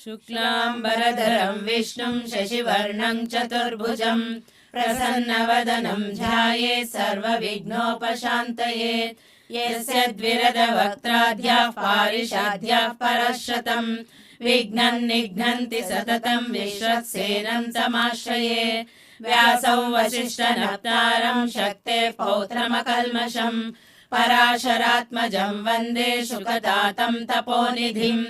शुक्लाम्बरधरं विष्णुं शशिवर्णं चतुर्भुजं प्रसन्नवदनं ध्यायेत् सर्वविघ्नोपशान्तये। यस्य द्विरदवक्त्राद्याः पारिषाद्याः परश्शतं विघ्नं निघ्नन्ति सततं विश्वक्सेनं तमाश्रये। व्यासौ वसिष्ठनप्तारं शक्तेः पौत्रमकल्मषं पराशरात्मजं वन्दे शुकतातं तपोनिधिम्।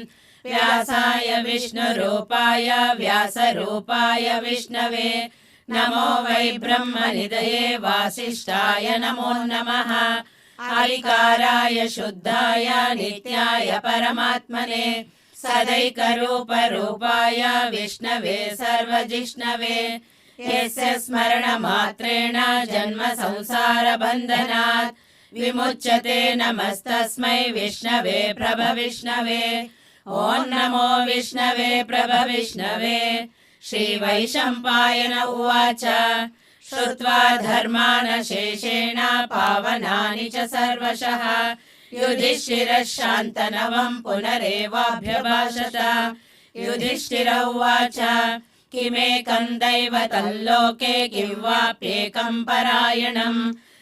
व्यासाय विष्णुरूपाय व्यासरूपाय विष्णवे नमो वै ब्रह्मनिधये वासिष्ठाय नमो नमः। आविकाराय शुद्धाय नित्याय परमात्मने सदैकरूपरूपाय विष्णवे सर्वजिष्णवे। यस्य स्मरणमात्रेण जन्म संसारबन्धनात् विमुच्यते नमस्तस्मै विष्णवे प्रभविष्णवे। ॐ नमो विष्णवे प्रभविष्णवे। श्रीवैशम्पायन उवाच श्रुत्वा धर्मान् शेषेण पावनानि च सर्वशः युधिष्ठिरः शान्तनवं पुनरेवाभ्यभाषत। युधिष्ठिर उवाच किमेकं दैवतं लोके किं वाप्येकं परायणं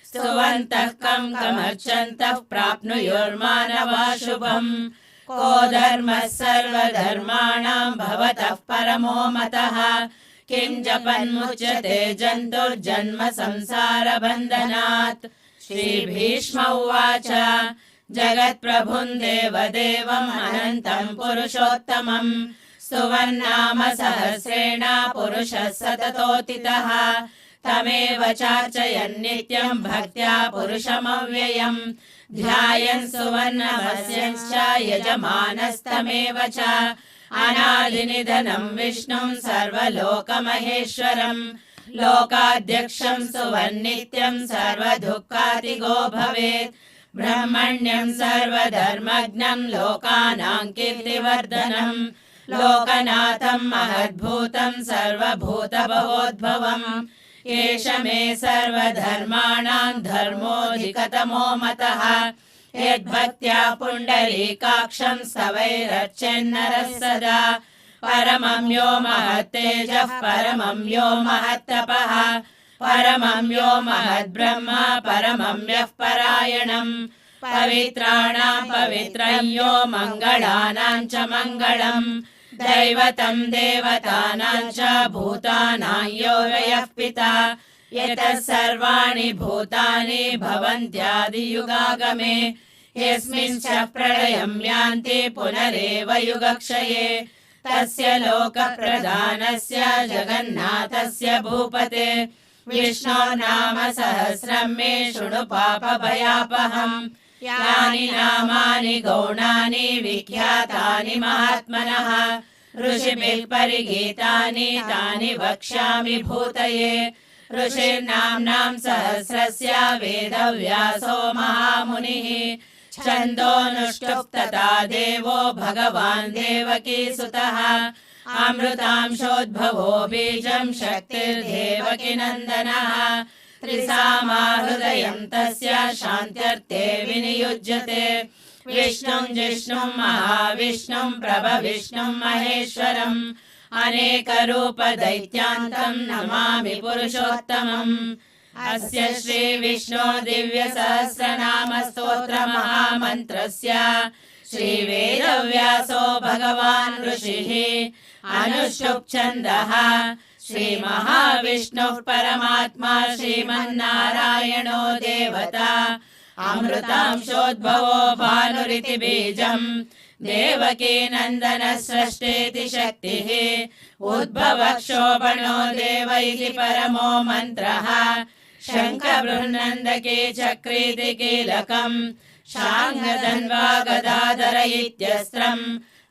स्तुवन्तः कं कमर्चन्तः प्राप्नुयुर्मानवा शुभम्। को धर्मः सर्वधर्माणां भवतः परमो मतः किं जपन्मुच्यते जन्तुर्जन्म संसारबन्धनात्। श्रीभीष्म उवाच जगत्प्रभुं देवदेवम् अनन्तं पुरुषोत्तमं स्तुवन्नाम सहस्रेण पुरुषः सततोतितः तमेव चार्चयन् नित्यं भक्त्या पुरुषमव्ययम् ध्यायन् सुवर्णमस्यश्च यजमानस्तमेव च अनादिनिधनं विष्णुं सर्वलोकमहेश्वरं लोकाध्यक्षं सुवर्नित्यं सर्वदुःखातिगो भवेत् ब्रह्मण्यं सर्वधर्मज्ञं लोकानां कीर्तिवर्धनं लोकनाथं महद्भूतं सर्वभूतभवोद्भवम् एष मे सर्वधर्माणां धर्मोऽधिकतमो मतः यद्भक्त्या पुण्डरीकाक्षं स्तवैरर्चेन्नरः सदा परमं यो महत्तेजः परमं यो महत्तपः परमं यो महद्ब्रह्म परमं यः परायणम् पवित्राणां पवित्रं यो मङ्गलानां च मङ्गलम् दैवतं देवतानां च भूतानां यो व्ययः पिता यतः सर्वाणि भूतानि भवन्त्यादियुगागमे यस्मिन् च प्रलयं यान्ति पुनरेव युगक्षये तस्य लोकप्रधानस्य जगन्नाथस्य भूपते विष्णोर्नाम सहस्रं मे शृणु पापभयापहम् यानि नामानि गौणानि विख्यातानि महात्मनः ऋषिभिः परिगीतानि तानि वक्ष्यामि भूतये ऋषिर्नाम्नां सहस्रस्य वेदव्यासो महामुनिः छन्दोनुष्टुप् तथा देवो भगवान् देवकीसुतः अमृतांशोद्भवो बीजं शक्तिर्देवकीनन्दनः त्रिसामा हृदयं तस्य शान्त्यर्थे विनियुज्यते विष्णुं जिष्णुं महाविष्णुं प्रभविष्णुं महेश्वरम् अनेकरूपदैत्यान्तं नमामि पुरुषोत्तमम् अस्य श्रीविष्णो दिव्यसहस्रनामस्तोत्रमहामन्त्रस्य श्रीवेदव्यासो भगवान् ऋषिः अनुष्टुप् छन्दः श्रीमहाविष्णुः परमात्मा श्रीमन्नारायणो देवता अमृतांशोद्भवो भानुरिति बीजम् देवकी नन्दन सृष्टेति शक्तिः उद्भवः शोभनो देव इति परमो मन्त्रः शङ्खबृहन्नन्दके चक्रीति कीलकम् शाङ्गधन्वा गदाधर इत्यस्त्रम्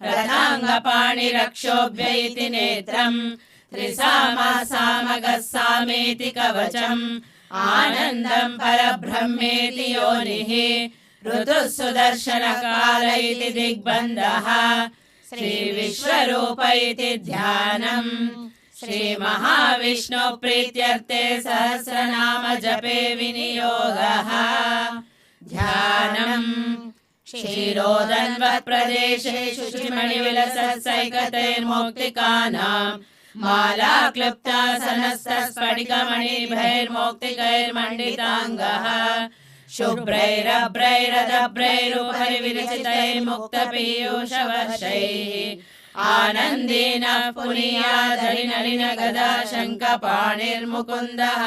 रथाङ्गपाणिरक्षोभ्य इति नेत्रम् त्रिसामा सामगः सामेति कवचम् आनन्दं परब्रह्मेति योनिः ऋतुः सुदर्शनकाल इति दिग्बन्धः श्रीविश्वरूप इति ध्यानम् श्रीमहाविष्णु प्रीत्यर्थे सहस्रनाम जपे विनियोगः ध्यानम् क्षीरोदन्वप्रदेशेषु शुचिमणिविलसत्सैकतैर्मौक्तिकानां माला क्लुप्तासनस्तस्फटिकमणिभैर्मौक्तिकैर्मण्डिताङ्गः शुभ्रैरभ्रैरदभ्रैरुपरि विरचितैर्मुक्तपीयूषवर्षैः आनन्देन पुनीयाधरिनलिन गदा शङ्खपाणिर्मुकुन्दः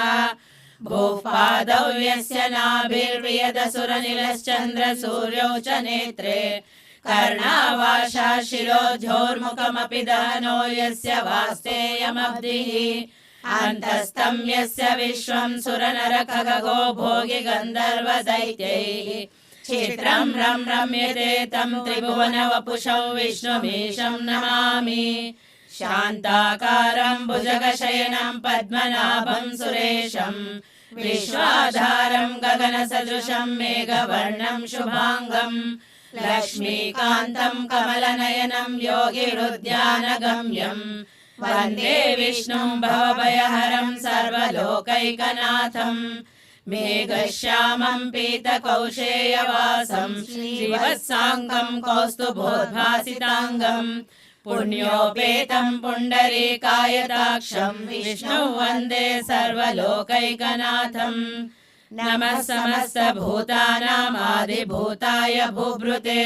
भूः पादौ यस्य नाभिर्वियदसुरनिलश्चन्द्रसूर्यौ च नेत्रे कर्णावाशा शिरोध्योर्मुखमपि दहनो यस्य वास्तेयमब्धिः अन्तस्तं यस्य विश्वं सुरनरखगो भोगि गन्धर्वदैत्यैः चित्रं रम्यते तं त्रिभुवनवपुषौ विष्णुमीशं नमामि शान्ताकारं भुजगशयनं पद्मनाभं सुरेशं विश्वाधारं गगनसदृशं मेघवर्णं शुभांगं लक्ष्मीकान्तं कमलनयनं योगिहृद्यानगम्यं वन्दे विष्णुं भवभयहरं सर्वलोकैकनाथं मेघश्यामं पीतकौशेयवासं श्रीवत्साङ्गं कौस्तुभोद्भासिताङ्गं पुण्योपेतं पुण्डरीकायताक्षं विष्णुं वन्दे सर्वलोकैकनाथं नमः समस्तभूतानामादिभूताय भूभृते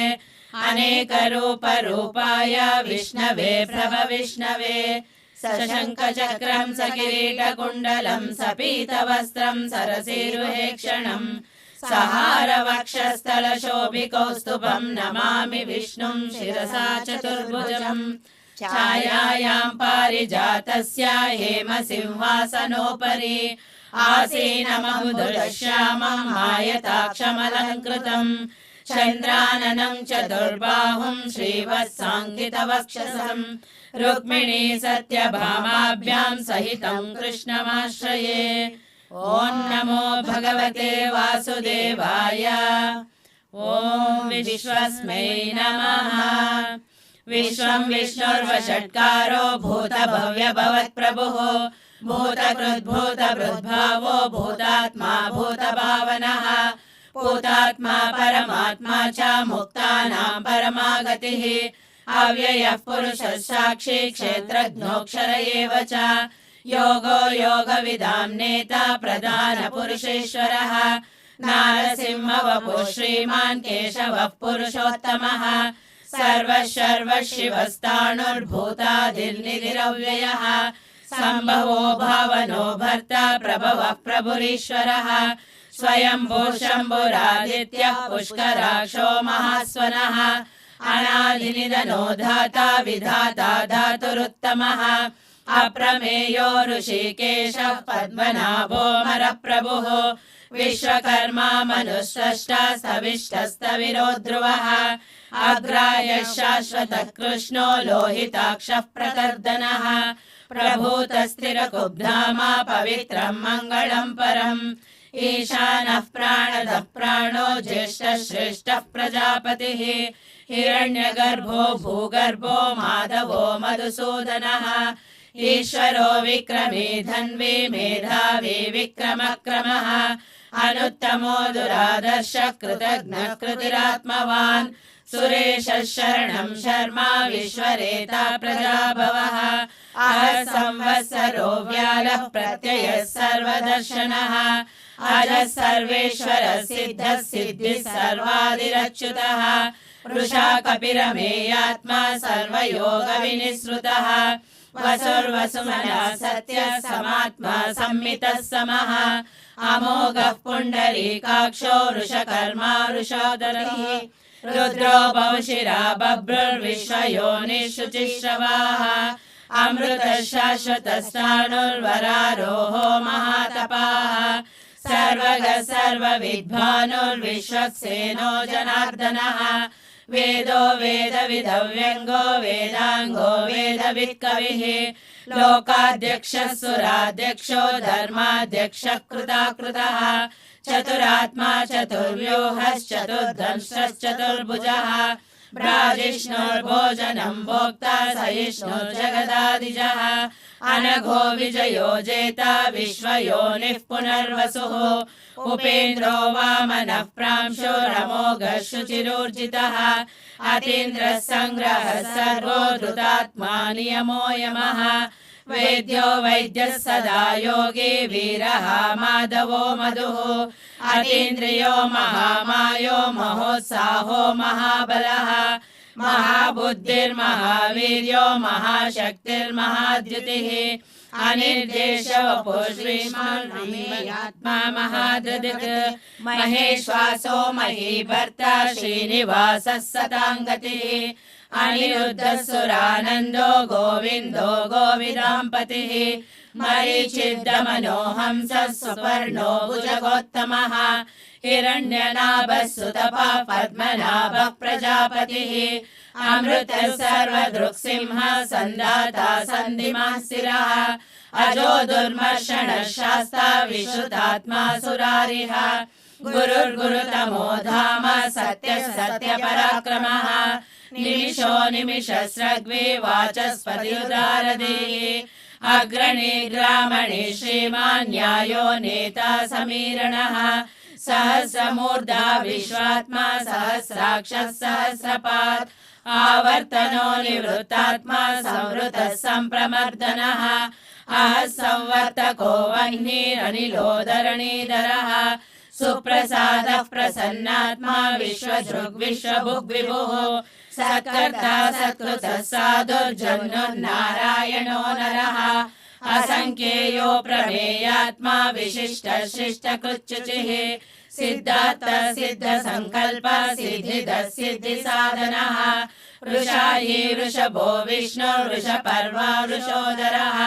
अनेकरूपरूपाय विष्णवे प्रभविष्णवे सशङ्खचक्रं सकिरीटकुण्डलं सपीतवस्त्रं सरसीरुहेक्षणं सहारवक्षस्थलशोभिकौस्तुभं नमामि विष्णुं शिरसा चतुर्भुजम् छायायां पारिजातस्य हेमसिंहासनोपरि आसीनममुदश्यामं आयताक्षमलङ्कृतं चन्द्राननं चतुर्बाहुं श्रीवत्साङ्कितवक्षसं रुक्मिणी सत्यभामाभ्यां सहितं कृष्णमाश्रये ॐ नमो भगवते वासुदेवाय ॐ विश्वस्मै नमः विश्वं विष्णुर्वषट्कारो भूतभव्यभवत्प्रभुः भूतकृद्भूतभृद्भावो भूतात्मा भूतभावनः भूतात्मा परमात्मा च मुक्तानां परमागतिः अव्ययः पुरुषः साक्षी क्षेत्रज्ञोऽक्षर एव च योगो योगविदां नेता प्रधानपुरुषेश्वरः नारसिंहवपुः श्रीमान् केशवः पुरुषोत्तमः सर्वशर्वशिवस्ताणुर्भूतादिर्निधिरव्ययः सम्भवो भावनो भर्ता प्रभवः प्रभुरीश्वरः स्वयंभू शम्भुरादित्यः पुष्कराक्षो महास्वनः अनादिनिधनो धाता विधाता धातुरुत्तमः अप्रमेयो ऋषिकेशः पद्मनाभो मरप्रभुः विश्वकर्मा मनुस्रष्टा स्तविष्टस्तविरो ध्रुवः अग्रायः शाश्वतः कृष्णो लोहिताक्षः प्रकर्दनः प्रभूतस्थिरकुब्धामा पवित्रं मङ्गलं परम् ईशानः प्राणदः प्राणो ज्येष्ठः श्रेष्ठः प्रजापतिः हिरण्यगर्भो भूगर्भो माधवो मधुसूदनः ईश्वरो विक्रमी धन्वी मेधावी विक्रमक्रमः अनुत्तमो दुरादर्शः कृतघ्नः कृतिरात्मवान् सुरेशः शरणं शर्मा विश्वरेता प्रजाभवः अहः संवत्सरो व्यालः प्रत्ययः सर्वदर्शनः अजः सर्वेश्वरः सिद्धः सिद्धिः सर्वादिरच्युतः वृषा कपिरमेयात्मा सर्वयोगविनिसृतः वसुर्वसुमनः सत्यः समात्मा संमितः समः अमोघः पुण्डरीकाक्षो वृषकर्मा वृषोदरः रुद्रो बहुशिरा बभ्रुर्विश्वयोनिः अमृतः शाश्वतस्ताणुर्वरारोहो महातपाः सर्वगः सर्वविद्वानुर्विश्वक्सेनो जनार्दनः वेदो वेदविदव्यङ्गो वेदाङ्गो वेदवित्कविः लोकाध्यक्षः सुराध्यक्षो धर्माध्यक्षः कृताकृतः चतुरात्मा चतुर्व्यूहश्चतुर्दंश्चतुर्भुजः भ्राजिष्णुर्भोजनं भोक्ता सहिष्णुर्जगदादिजः अनघो विजयो जेता विश्वयोनिः पुनर्वसुः उपेन्द्रो वामनः प्रांशो रमोघः शुचिरूर्जितः अतीन्द्रः सङ्ग्रहः सर्वो धृतात्मा नियमो यमः वेद्यो वैद्यः सदा योगी वीरः माधवो मधुः अतीन्द्रियो महामायो महोत्साहो महाबलः महाबुद्धिर्महावीर्यो महाशक्तिर्महाद्युतिः अनिर्देशवपो श्रीमात्मा महादृक् महेश्वासो महीभर्ता श्रीनिवासः सताङ्गतिः अनिरुद्धः सुरानन्दो गोविन्दो गोविदाम्पतिः मरीचिर्दमनो हंसः सुपर्णो भुजगोत्तमः हिरण्यनाभः सुतपः पद्मनाभः प्रजापतिः अमृतः सर्वदृक्सिंहः सन्दाता सन्धिमाः शिरः अजो दुर्मर्षणः शास्ता विश्रुतात्मा सुरारिः गुरुर्गुरुतमो धाम सत्यः सत्यपराक्रमः निमिषो निमिषस्रग्वे वाचस्पतिरुदारधीः अग्रणी ग्रामणे श्रीमान् न्यायो नेता समीरणः सहस्रमूर्धा विश्वात्मा सहस्राक्षः सहस्रपात् आवर्तनो निवृत्तात्मा संवृतः सम्प्रमर्दनः अहः संवर्तको वह्निरनिलो धरणीधरः सुप्रसादः प्रसन्नात्मा विश्वभुग्विभुः सत्कर्ता सत्कृतः साधुर्जन्युर्नारायणो नरः असंख्येयो प्रमेयात्मा विशिष्टः शिष्टकृच्युचिः सिद्धार्थः सिद्धसङ्कल्पः सिद्धिदः सिद्धिसाधनः वृषायी वृषभो विष्णुर्वृषपर्वा वृषोदरः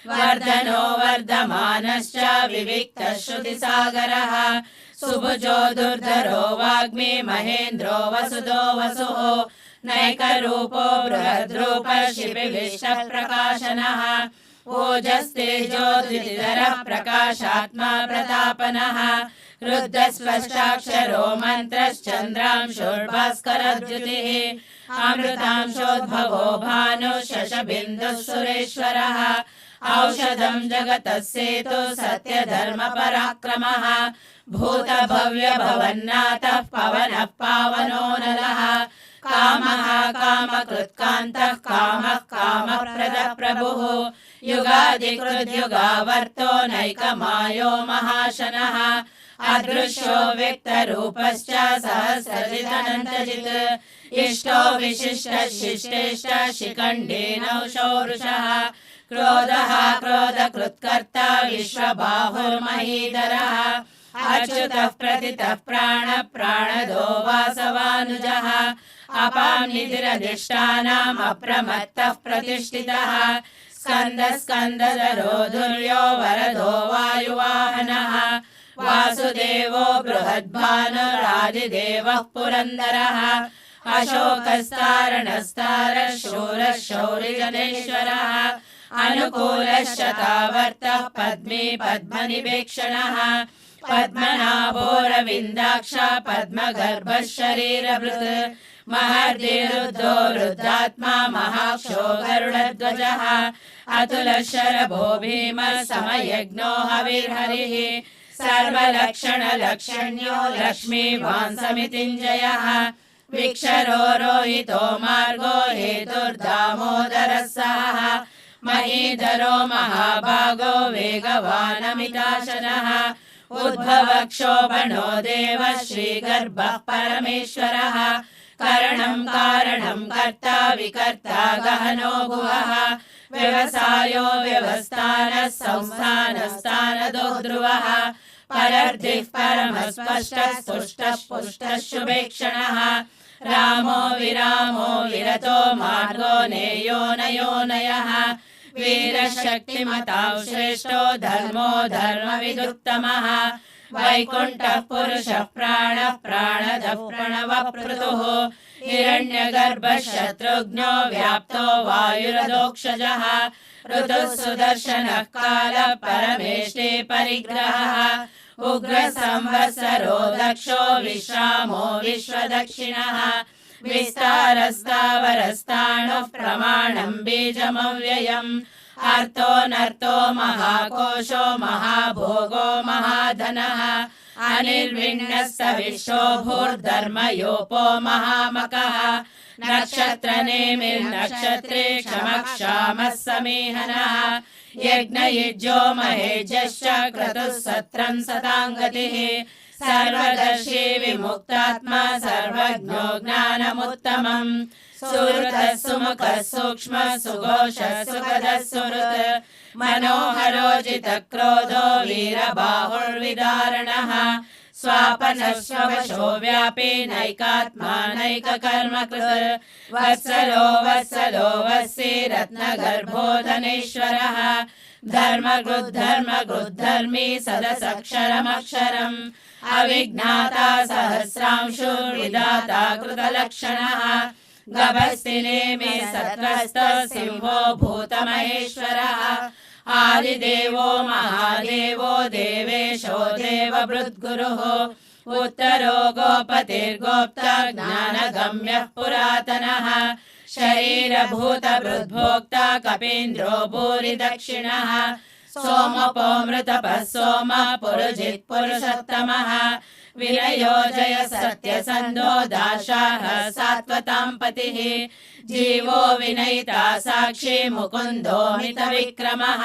वर्धनो वर्धमानश्च विविक्तः श्रुतिसागरः सुभुजो दुर्धरो वाग्मी महेन्द्रो वसुदो वसुः नैकरूपो बृहद्रूपः शिबिविष्टः प्रकाशनः ओजस्तेजोधरः प्रकाशात्मा प्रतापनः रुद्रस्पष्टाक्षरो मन्त्रश्चन्द्रांशुर्भास्करद्युतिः अमृतांशोद्भवो भानुः शशबिन्दुः सुरेश्वरः औषधं जगतः सेतुः सत्यधर्मपराक्रमः भूतभव्यभवन्नाथः पवनः पावनो नरः कामः कामकृत्कान्तः कामः कामप्रदः प्रभुः युगादिकृद्युगावर्तो नैकमायो महाशनः अदृश्यो व्यक्तरूपश्च सहस्रजिदनन्तजित् इष्टो विशिष्टः शिष्टेष्ट शिखण्डेनौषो वृषः क्रोधः क्रोधकृत्कर्ता विश्वबाहुर्महीधरः अच्युतः प्रतितः प्राणः प्राणदो वासवानुजः अपां निधिरधिष्ठानम् अप्रमत्तः प्रतिष्ठितः स्कन्दः स्कन्दधरो धुर्यो वरदो वायुवाहनः वासुदेवो बृहद्भानुरादिदेवः पुरन्दरः अशोकस्तारणस्तारः शूरः शौरिजनेश्वरः अनुकूलः शतावर्तः पद्मी पद्मनिवेक्षणः पद्मनाभोरविन्दाक्ष पद्मगर्भः शरीरभृत् महर्दिरुद्धो रुद्रात्मा महाक्षो गरुडध्वजः अतुलः शरभो भीमः समयज्ञो हविर्हरिः सर्वलक्षणलक्षण्यो लक्ष्मीवान् समितिञ्जयः विक्षरो रोहितो मार्गो हेतुर्दामोदरः सः महीधरो महाभागो वेगवानमिताशनः उद्भवक्षोभणो देवः श्रीगर्भः परमेश्वरः करणं कारणं कर्ता विकर्ता गहनो भुवः व्यवसायो व्यवस्थानः संस्थानस्थानदो ध्रुवः परर्धिः परमः स्पष्टः तुष्टः पुष्टः शुभेक्षणः रामो विरामो विरतो मार्गो नेयो नयोनयः वीरशक्तिमतां श्रेष्ठो धर्मो धर्मविदुत्तमः वैकुण्ठः पुरुषः प्राणः प्राणदः प्रणवपृतुः हिरण्यगर्भः शत्रुघ्नो व्याप्तो वायुरधोक्षजः ऋतुः सुदर्शनः कालः परमेष्टि परिग्रहः उग्रसंवत्सरो दक्षो विश्रामो विश्वदक्षिणः विस्तारस्तावरस्ताणुः प्रमाणं बीजमव्ययम् अर्थोऽनर्थो महाकोशो महाभोगो महाधनः अनिर्विण्णस्तविश्वो भूर्धर्मयोपो महामकः नक्षत्रनेमिर्नक्षत्रे क्षमक्षामः समीहनः यज्ञयुज्यो महेज्यश्च क्रतुः सत्रं सताङ्गतिः सर्वदर्शी विमुक्तात्मा सर्वज्ञो ज्ञानमुत्तमम् सुहृतः सुमुखः सूक्ष्मः सुघोषः सुखदः सुहृत् मनोहरोजितक्रोधो वीरबाहुर्विदारणः स्वापनश्वशो व्यापी नैकात्मा नैककर्मकृत् वत्सलो वत्सलो वत्सी रत्नगर्भो धनेश्वरः धर्मकृद्धर्मी सदसक्षरमक्षरम् अविज्ञाता सहस्रांशुर्विधाता कृतलक्षणः गभस्तिनेमि सत्रस्तः सिंहो भूतमहेश्वरः आदिदेवो महादेवो देवेशो देवभृद्गुरुः उत्तरो गोपतिर्गोप्ता ज्ञानगम्यः पुरातनः शरीरभूतभृद्भोक्ता कपीन्द्रो भूरि दक्षिणः सोमपोऽमृतपः सोमः पुरुजित् पुरुषोत्तमः विनयो जय सत्यसन्धो दाशाः सात्वतां पतिः जीवो विनयिता साक्षी मुकुन्दो मितविक्रमः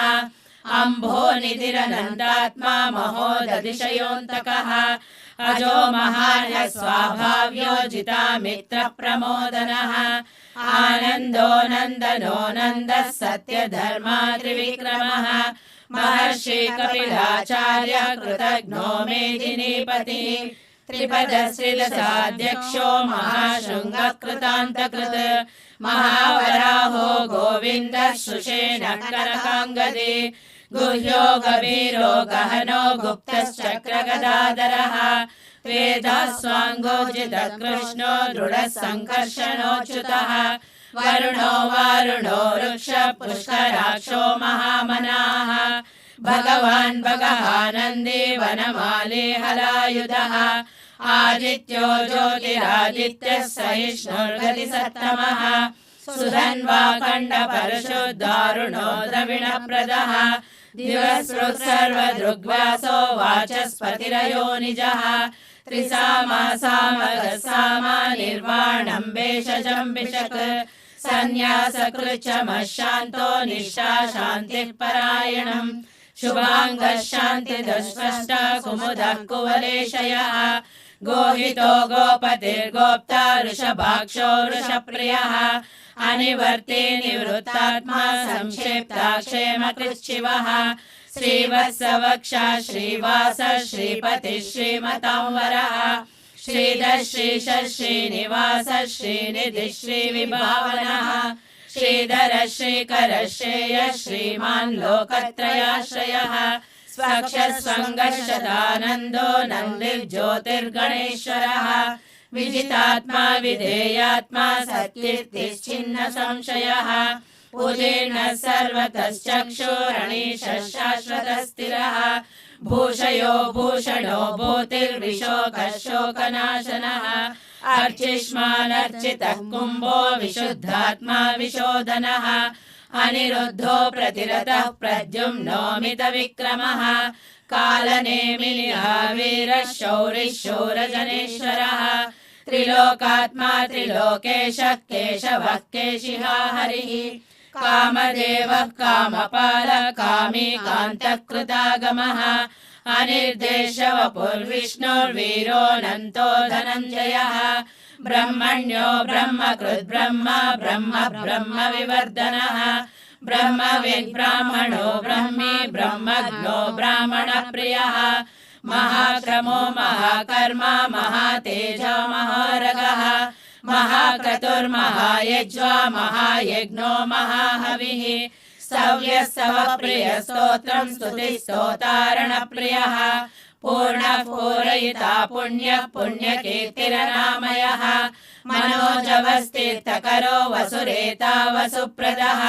अम्भो निधिरनन्दात्मा महोदधिशयोऽन्तकः अजो महार्य स्वाभाव्यो जितामित्रप्रमोदनः आनन्दो नन्दनो नन्दः सत्यधर्मा त्रिविक्रमः महर्षि कपिलाचार्य कृतघ्नो मेदिनीपतिः त्रिपदश्रीलसाध्यक्षो महाशृङ्गः कृतान्तकृत् महावराहो गोविन्दः शुशेनः कनकाङ्गदे गुह्यो गभीरो गहनो गुप्तश्चक्रगदाधरः वेदास्वाङ्गोजितः कृष्णो दृढः सङ्कर्षणोच्युतः वरुणो वारुणो वृक्ष पुष्कराक्षो महामनाः भगवान् भगवानन्दी वनमाली हलायुधः आदित्यो ज्योतिरादित्यः सहिष्णुर्गतिसत्तमः सुधन्वा खण्डपरशुदारुणो द्रविणप्रदः दिवसृक् सर्वदृग्व्यासो वाचस्पतिरयो निजः त्रिसामा सामगसामा निर्वाणं भेषजं भिषक् सन्न्यासकृच्छमशान्तो निष्ठा शान्तिः परायणम् शुभाङ्गः शान्तिदस्पष्टा कुमुदः कुवलेशयः गोहितो गोपतिर्गोप्ता वृषभाक्षो वृषप्रियः अनिवर्ती निवृत्तात्मा संक्षेप्ता क्षेमकृच्छिवः श्रीवत्सवक्षा श्रीवास श्रीपतिः श्रीमतांवरः श्रीधर श्रीश श्रीनिवास श्रीनिधि श्रीविभावनः श्रीधर श्रीकर श्रेय श्रीमान् लोकत्रयाश्रयः स्वक्षस्वङ्गशतानन्दो नन्दिर्ज्योतिर्गणेश्वरः विजितात्मा विधेयात्मा सत्कीर्तिश्चिन्न संशयः उदीर्णः सर्वतश्चक्षुरणीशः शाश्वतस्थिरः भूषयो भूषणो भूतिर्विशोकः शोकनाशनः अर्चिष्मानर्चितः कुम्भो विशुद्धात्मा विशोधनः अनिरुद्धो प्रतिरतः प्रद्युम्नो मितविक्रमः कालनेमिनिहावीरः शौरिः शूरजनेश्वरः त्रिलोकात्मा त्रिलोकेशः केशवः केशिहा हरिः कामदेवः कामपालः कामी कान्तकृतागमः अनिर्देशवपुर्विष्णुर्वीरोऽनन्तो धनञ्जयः ब्रह्मण्यो ब्रह्मकृद् ब्रह्म ब्रह्म ब्रह्म विवर्धनः ब्रह्मविद्ब्राह्मणो ब्रह्मी ब्रह्मज्ञो ब्राह्मणप्रियः महाक्रमो महाकर्मा महातेजो महारगः महाक्रतुर्महायज्वा महायज्ञो महाहविः स्तव्यस्तवप्रियः स्तोत्रं स्तुतिस्तोतारणप्रियः पूर्णः पूरयिता पुण्यः पुण्यकीर्तिरनामयः मनोजवस्तीर्थकरो वसुरेता वसुप्रदः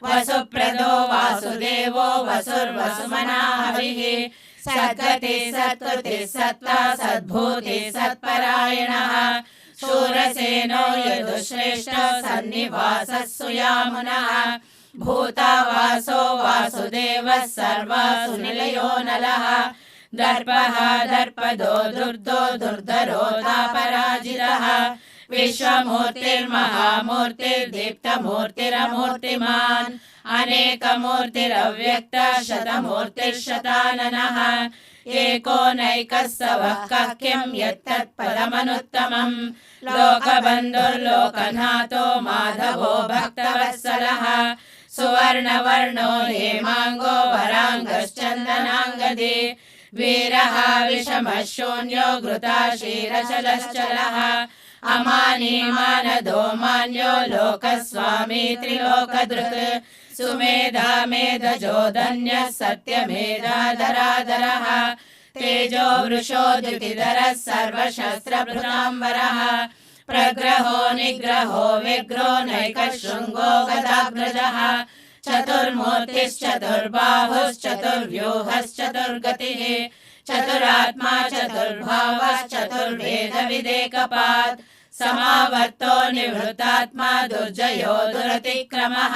वसुप्रदो वासुदेवो वसुर्वसुमनाहविः सद्गति सत्कृति सत्ता सद्भूति सत्परायणः शूरसेनो यदुश्रेष्ठो सन्निवासः सुयामुनः भूतावासो वासुदेवः सर्वासु निलयो नलः दर्पः दर्पदो दुर्दो दुर्धरो तापराजितः विश्वमूर्तिर्महामूर्तिर्दीप्तमूर्तिरमूर्तिमान् अनेकमूर्तिरव्यक्त शतमूर्तिर्शताननः एकोनैकः स वः कः किं यत्तत्पदमनुत्तमम् लोकबन्धुर्लोकनाथो माधवो भक्तवत्सलः सुवर्णवर्णो हेमाङ्गो वराङ्गश्चन्दनाङ्गदी वीरः विषमः शून्यो घृताशीरचलश्चलः अमानी मानदो मान्यो लोकस्वामी त्रिलोकदृक् सुमेधा मेधजो धन्यः सत्यमेधाधराधरः तेजो वृषो द्युतिधरः सर्वशस्त्रभृताम्बरः प्रग्रहो निग्रहो विग्रो नैकशृङ्गो गदाग्रजः चतुर्मूर्तिश्चतुर्बाहुश्चतुर्व्यूहश्चतुर्गतिः चतुरात्मा चतुर्भावश्चतुर्वेदविदेकपात् समावर्तो निवृतात्मा दुर्जयो दुरतिक्रमः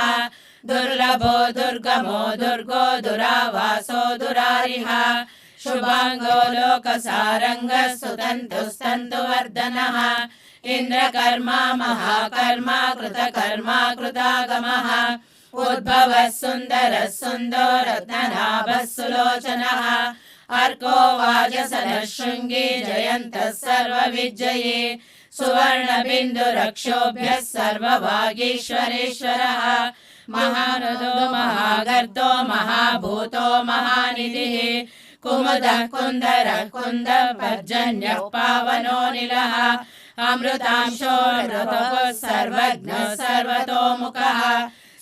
दुर्लभो दुर्गमो दुर्गो दुरावासो दुरारिः शुभाङ्गो लोकसारङ्गः सुतन्तुस्तन्तुवर्धनः इन्द्रकर्मा महाकर्मा कृतकर्मा कृतागमः उद्भवः सुन्दरः सुन्दो रत्ननाभः सुलोचनः अर्को वाजसनः शृङ्गी जयन्तः सर्वविजयी सुवर्णबिन्दुरक्षोभ्यः सर्ववागीश्वरेश्वरः महारथो महागर्तो महाभूतो महानिधिः कुमुदः कुन्दरः कुन्दपर्जन्यः पावनो निलः अमृतांशोऽमृतः सर्वज्ञः सर्वतोमुखः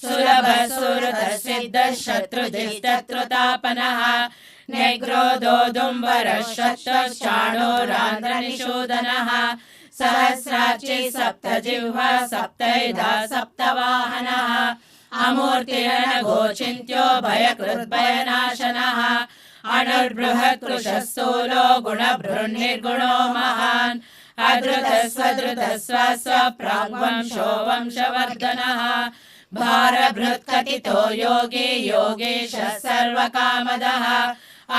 सुलभः सुहृतः सिद्धः शत्रुजिष्टत्रुतापनः न्यग्रोदोदुम्बरः शतश्चाणोरान्ध्रनिषूदनः सहस्राक्षी सप्तजिह्वा सप्तैधा सप्तवाहनः अमूर्तिरनघोचिन्त्यो भयकृद्भयनाशनः अणुर्बृहत्कृशः स्थूलो गुणभृन्निर्गुणो महान् अधृतः स्वधृतः स्वस्वप्राग्वंशो वंशवर्धनः भारभृत्कथितो योगी योगेशः सर्वकामदः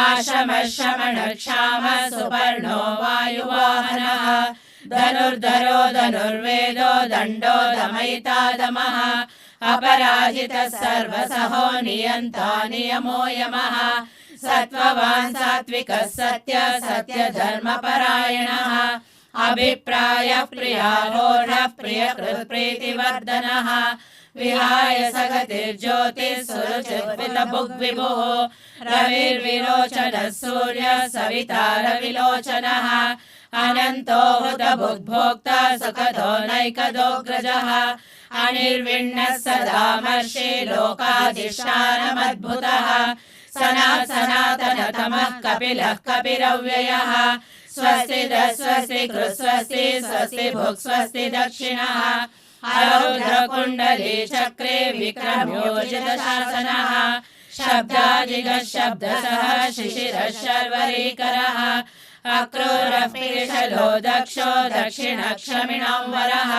आशमः शमनः क्षामः सुपर्णो वायुवाहनः धनुर्धरो धनुर्वेदो दण्डो दमयिता दमः अपराजितः सर्वसहो नियन्ता नियमो यमः सत्त्ववान् सात्विकः सत्य सत्यधर्मपरायणः अभिप्रायः प्रियारोढः प्रियकृत्प्रीतिवर्धनः विहाय सगतिर्ज्योतिः सुरुचिर्वितभुग्विभुः रविर्विलोचनः सूर्यः सविता रविलोचनः अनन्तो हुतभुग्भोक्ता सुखदो नैकदोऽग्रजः अनिर्विण्णः सदामर्षि लोकाधिष्ठानमद्भुतः सनातनतमः कपिलः कपिरव्ययः स्वस्ति स्वस्ति कृस्वस्ति स्वस्ति भुक् स्वस्ति दक्षिणः आरुद्रकुण्डली चक्रे विक्रमोजितशासनः शब्दादिगः शब्दसः शिशिरः शर्वरीकरः अक्रूरः पीशलो दक्षो दक्षिणक्षमिणं वरः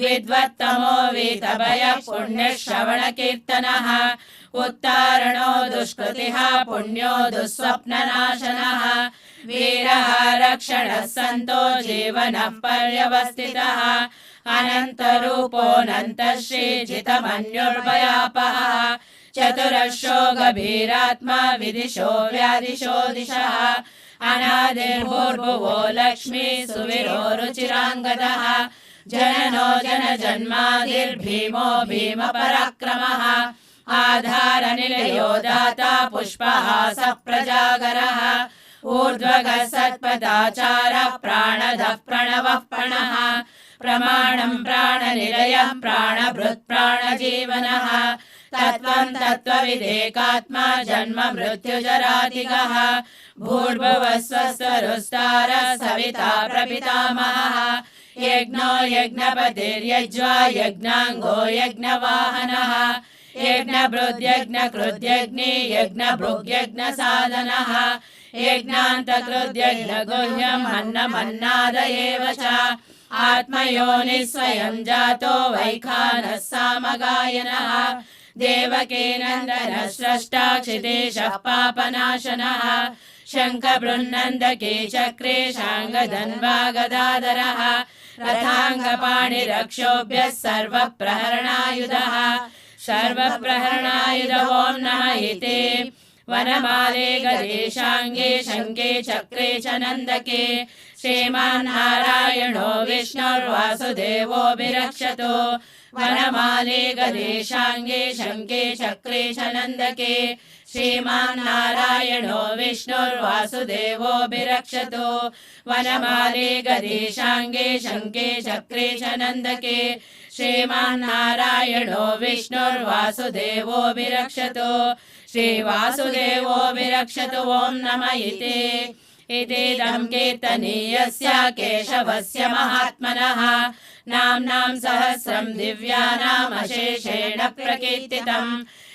विद्वत्तमो वीतभयः पुण्यश्रवणकीर्तनः उत्तारणो दुष्कृतिः पुण्यो दुःस्वप्ननाशनः वीरः रक्षणः सन्तो जीवनः पर्यवस्थितः अनन्तरूपोऽनन्तः श्रीजितमन्युर्भयापहः चतुरश्रो गभीरात्मा विदिशो व्यादिशो दिशः अनादिर्भूर्भुवो लक्ष्मी सुविरो रुचिराङ्गदः जननो जनजन्मादिर्भीमो भीमपराक्रमः आधारनिलयो दाता पुष्पहासः प्रजागरः ऊर्ध्वगः सत्पदाचारः प्राणदः प्रणवः प्रणः प्रमाणं प्राणनिलयः प्राणभृत् प्राणजीवनः तत्त्वं तत्त्वविदेकात्मा जन्म मृत्युजराधिगः भूर्भुवः स्वस्वरुस्तारः सविता प्रपितामहः यज्ञो यज्ञपतिर्यज्वा यज्ञाङ्गो यज्ञवाहनः यज्ञभृद्यज्ञकृद्यज्ञी यज्ञभृग्यज्ञसाधनः यज्ञान्तकृद्यज्ञगुह्यम् अन्नमन्नादयेव च आत्मयोनिः स्वयं जातो वैखानः सामगायनः देवकीनन्दनः स्रष्टा क्षितेशः पापनाशनः शङ्खबृन्नन्दके चक्रे शाङ्गधन्वा गदाधरः रथाङ्गपाणिरक्षोभ्यः सर्वप्रहरणायुधः सर्वप्रहरणायुध ॐ नमः इति वनमाले गदेशाङ्गे शङ्खे चक्रे च नन्दके श्रीमान्नारायणो विष्णुर्वासुदेवो विरक्षतो वनमाले गदेशाङ्गे शङ्खे चक्रे च नन्दके श्रीमान्नारायणो विष्णुर्वासुदेवो विरक्षतो वनमाले गदेशाङ्गे शङ्खे चक्रे च नन्दके श्रीमान्नारायणो विष्णुर्वासुदेवो विरक्षतो श्रीवासुदेवो विरक्षतो ॐ नमः इतीदं कीर्तनीयस्य केशवस्य महात्मनः नाम्नां सहस्रं दिव्यानामशेषेण प्रकीर्तितम्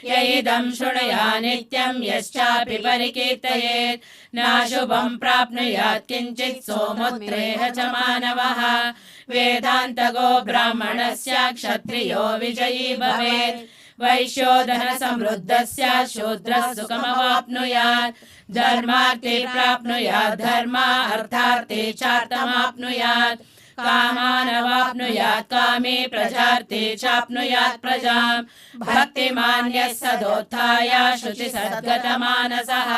य इदं शृणुया नित्यं यश्चापि परिकीर्तयेत् नाशुभं प्राप्नुयात् किञ्चित् सोमुत्रेह च मानवः वेदान्तगो ब्राह्मणस्य क्षत्रियो विजयी भवेत् वैश्यो धनसमृद्धस्य शूद्रः सुखमवाप्नुयात् धर्मार्थे प्राप्नुयात् धर्म अर्थार्थे चार्थमाप्नुयात् कामानवाप्नुयात् कामे प्रजार्थे चाप्नुयात् प्रजाम् भक्तिमान्यः सदोत्थाय शुचिसद्गतमानसः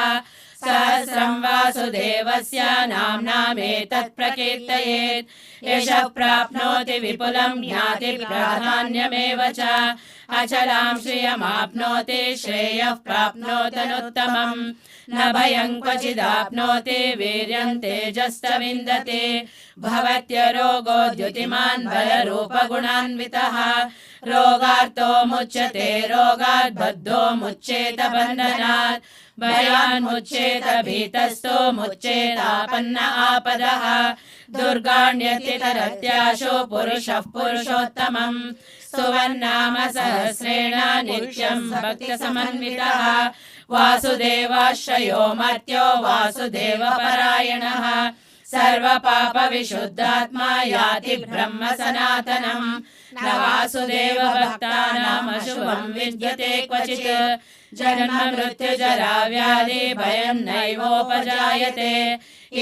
सहस्रं वासुदेवस्य नाम्नामेतत् प्रकीर्तयेत् यशः प्राप्नोति विपुलं ज्ञातिप्राधान्यमेव च अचलां श्रियमाप्नोति श्रेयः प्राप्नोतनुत्तमम् न भयं क्वचिदाप्नोति वीर्यं तेजश्च विन्दते भवत्यरोगो द्युतिमान् बलरूपगुणान्वितः रोगार्तो मुच्यते रोगात् बद्धो मुच्येत बन्धनात् भयान्मुच्येत भीतस्तो मुच्येतापन्न आपदः दुर्गाण्यतितरत्याशो पुरुषः पुरुषोत्तमम् स्तुवन्नाम सहस्रेण नित्यं भक्तिसमन्वितः वासुदेवाश्रयो मर्त्यो वासुदेवपरायणः सर्वपापविशुद्धात्मा याति ब्रह्म सनातनम् न वासुदेव भक्तानामशुभं विद्यते क्वचित् जन्म मृत्युजरा व्याधि भयं नैवोपजायते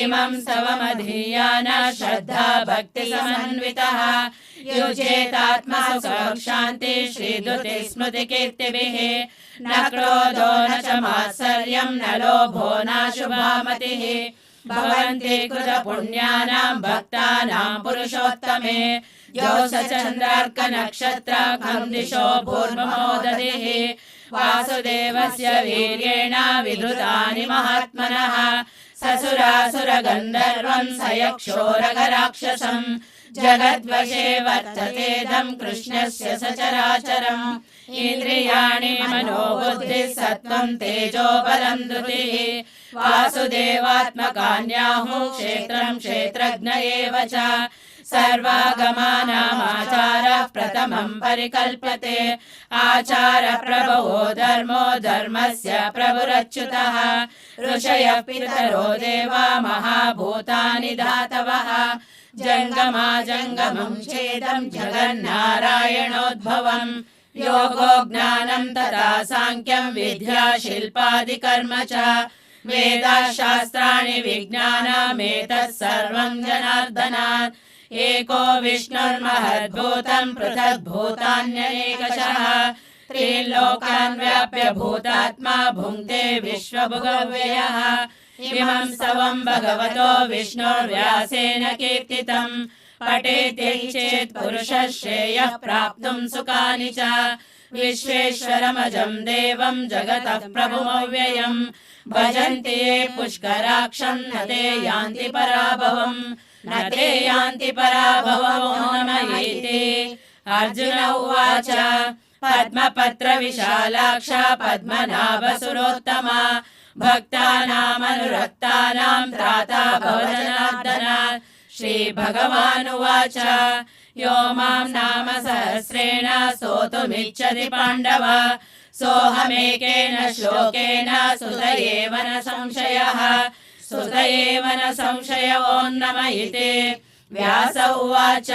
इमं स्तवमधीयान श्रद्धा भक्तिसमन्वितः युज्येतात्मसुखं शान्ति श्रीधुति स्मृतिकीर्तिभिः न क्रोधो न च मात्सर्यं न लोभो नाशुभामतिः भवन्ति कृतपुण्यानां भक्तानां पुरुषोत्तमे द्यौसचन्द्रार्कनक्षत्राखं दिशो भूर्भुवोदधिः वासुदेवस्य वीर्येण विधृतानि महात्मनः ससुरासुरगन्धर्वं स यक्षोरगराक्षसम् जगद्वशे वर्ततेदं कृष्णस्य सचराचरम् इन्द्रियाणि मनोबुद्धिः सत्त्वं तेजो बलं धृतिः वासुदेवात्मकान्याहुः क्षेत्रं क्षेत्रज्ञ एव च सर्वागमानामाचारः प्रथमं परिकल्प्यते आचारप्रभवो धर्मो धर्मस्य प्रभुरच्युतः ऋषयः पितरो देवा महाभूतानि धातवः जङ्गमाजङ्गमं छेदं जगन्नारायणोद्भवम् योगो ज्ञानं तथा साङ्ख्यं विद्या शिल्पादिकर्म च वेदाशास्त्राणि विज्ञानमेतत् सर्वं जनार्दनात् एको विष्णुर्महद्भूतं पृथग्भूतान्यनेकशः त्रिलोकान् व्याप्य भूतात्मा भुङ्क्ते विश्वभुगव्ययः इमं स्तवं भगवतो विष्णुर्व्यासेन कीर्तितम् पठेति चेत् पुरुषः श्रेयः प्राप्तुं सुखानि च विश्वेश्वरमजं देवं जगतः प्रभुमव्ययम् भजन्ति ये पुष्कराक्षं न ते यान्ति पराभवम् न ते यान्ति पराभवम् नमयेति अर्जुन उवाच पद्मपत्रविशालाक्ष पद्मनाभसुरोत्तमा भक्तानामनुरक्तानां त्राता भव जनार्दन श्रीभगवानुवाच यो मां नाम सहस्रेण स्तोतुमिच्छति पाण्डव सोऽहमेकेन श्लोकेन सुत एव न संशयः सुत एव न संशय ॐ नम इति व्यास उवाच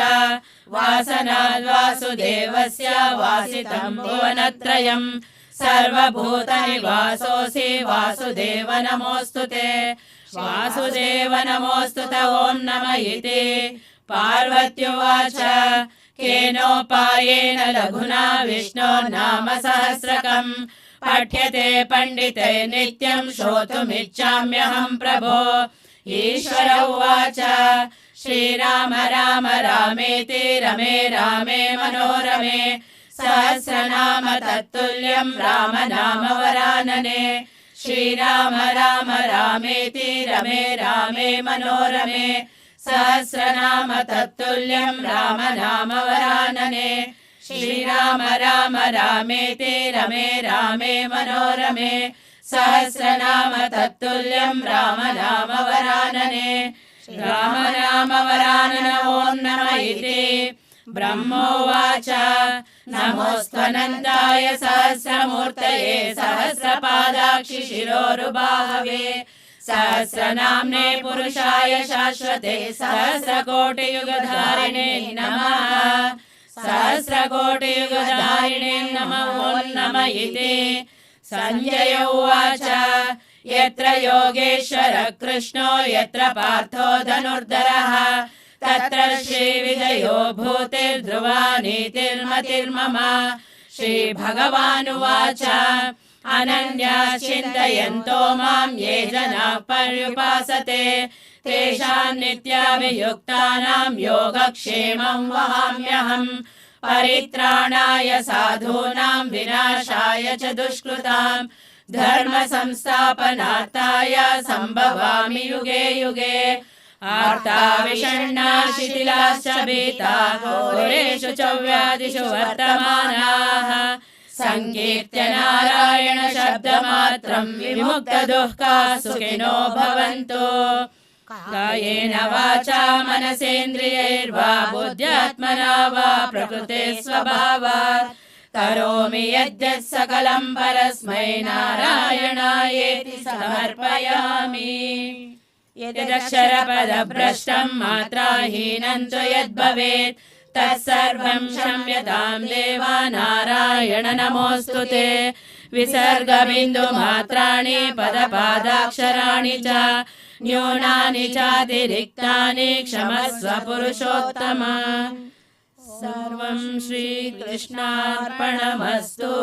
वासनाद्वासुदेवस्य वासितं भुवनत्रयम् सर्वभूतनिवासोऽसि वासुदेव नमोऽस्तु ते वासुदेव नमोऽस्तु ते ॐ नम इति पार्वत्युवाच केनोपायेन लघुना विष्णोर्नाम सहस्रकम् पठ्यते पण्डिते नित्यं श्रोतुमिच्छाम्यहं प्रभो ईश्वर उवाच श्रीराम राम रामेति रमे रामे मनोरमे सहस्रनाम तत्तुल्यं राम नाम वरानने श्रीराम राम रामेति रमे रामे मनोरमे सहस्रनाम तत्तुल्यं राम नाम वरानने श्रीराम राम रामेति रमे रामे मनोरमे सहस्रनाम तत्तुल्यं राम नाम वरानने राम नाम वरानन ॐ नम इति ब्रह्मोवाच नमोऽस्त्वनन्ताय सहस्रमूर्तये सहस्रपादाक्षि शिरोरुबाहवे सहस्रनाम्ने पुरुषाय शाश्वते सहस्रकोटियुगधारिणे नमः सहस्रकोटियुगधारिणे नमः ॐ नम इति संजय उवाच यत्र योगेश्वर कृष्णो यत्र पार्थो धनुर्धरः तत्र श्रीविजयो भूतिर्ध्रुवा नीतिर्मतिर्मम श्रीभगवानुवाच अनन्याः चिन्तयन्तो मां ये जनाः पर्युपासते तेषां नित्याभियुक्तानां योगक्षेमं वहाम्यहम् परित्राणाय साधूनां विनाशाय च दुष्कृतां धर्म संस्थापनार्थाय संभवामि युगे युगे आर्ता विषण्णा शिथिलाश्च भीताः घोरेषु च व्याधिषु वर्तमानाः संकीर्त्य नारायण शब्दमात्रं विमुक्तदुःखाः सुखिनो भवन्तु कायेन वाचा मनसेन्द्रियैर्वा बुद्ध्यात्मना वा प्रकृते स्वभावात् करोमि यद्यत् सकलं परस्मै नारायणायेति समर्पयामि यदक्षरपदभ्रष्टं मात्राहीनं च यद्भवेत् तत्सर्वं क्षम्यतां देवा नारायण नमोऽस्तु ते विसर्गबिन्दुमात्राणि पदपादाक्षराणि च न्यूनानि चातिरिक्तानि क्षमस्व पुरुषोत्तम सर्वं श्रीकृष्णार्पणमस्तु।